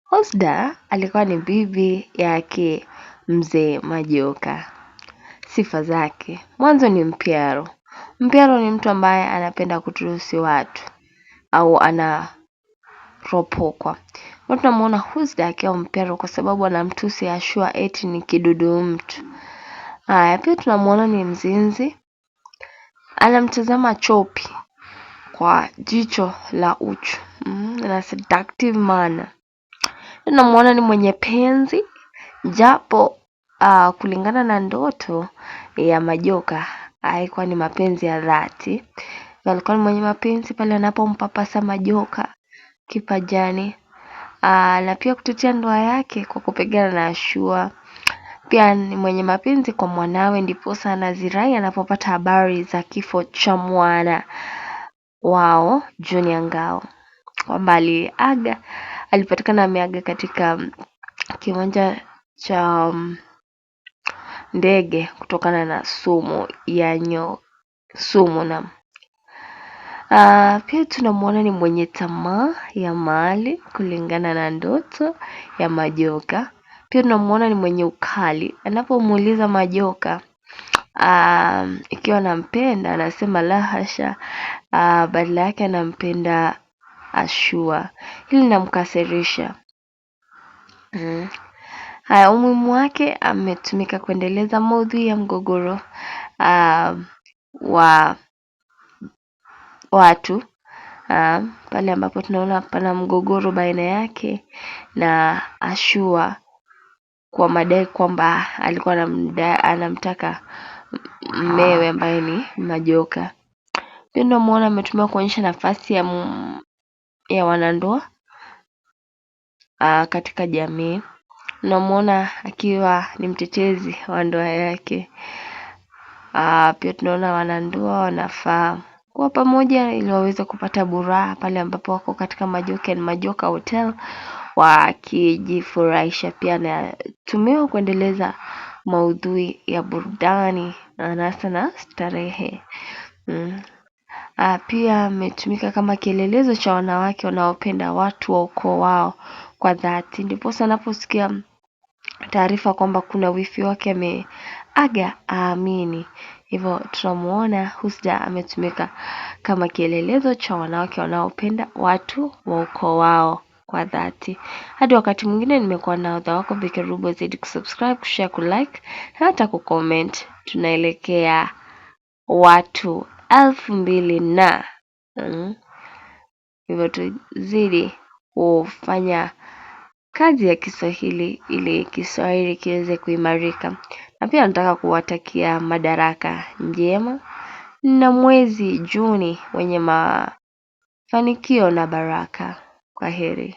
Husda alikuwa ni bibi yake Mzee Majoka. Sifa zake, mwanzo ni mpyaro. Mpyaro ni mtu ambaye anapenda kutusi watu au anaropokwa. Tunamuona Husda akiwa mpyaro kwa sababu anamtusi Ashua eti ni kidudu mtu. Pia tunamuona ni mzinzi. Anamtazama Chopi kwa jicho la uchu. Na seductive manner. Tunamuona ni mwenye penzi, japo kulingana na ndoto ya Majoka haikuwa ni mapenzi ya dhati. Alikuwa ni mwenye mapenzi pale anapompapasa Majoka kipajani, na pia kutetea ndoa yake kwa kupigana na Ashua. Pia ni mwenye mapenzi kwa mwanawe, ndiposa anazirai anapopata habari za kifo cha mwana wao Junior Ngao, kwamba alipatikana ameaga katika kiwanja cha ndege kutokana na sumu na pia tunamuona ni mwenye tamaa ya mali kulingana na ndoto ya Majoka. Pia tunamuona ni mwenye ukali. Anapomuuliza Majoka ikiwa anampenda, anasema la hasha, badala yake anampenda Ashua. Hili linamkasirisha. Umuhimu wake, ametumika kuendeleza maudhui ya mgogoro wa watu, pale ambapo tunaona pana mgogoro baina yake na Ashua kwa madai kwamba alikuwa anamtaka mmewe ambaye ni Majoka. Pia tunamuona ametumia kuonyesha nafasi ya wanandoa katika jamii. Tunamuona akiwa ni mtetezi wa ndoa yake. Pia tunaona wanandoa wanafaa kuwa pamoja ili waweze kupata buraha pale ambapo wako katika Majoka Hotel wakijifurahisha. Pia anatumiwa kuendeleza maudhui ya burudani, anasa na starehe. Pia ametumika kama kielelezo cha wanawake wanaopenda watu wa ukoo wao kwa dhati. Ndiposa anaposikia taarifa kwamba kuna wifi wake ameaga, aamini. Hivyo tunamuona Husda ametumika kama kielelezo cha wanawake wanaopenda watu wa ukoo wao kwa dhati. Hadi wakati mwingine, nimekuwa na odha wako Beke Rubo. Zidi kusubscribe, kushare, kulike na hata kucomment. Tunaelekea watu 2,000 na hivyo tuzidi kufanya kazi ya Kiswahili ili Kiswahili kiweze kuimarika. Na pia nataka kuwatakia madaraka njema na mwezi Juni wenye mafanikio na baraka. Kwaheri.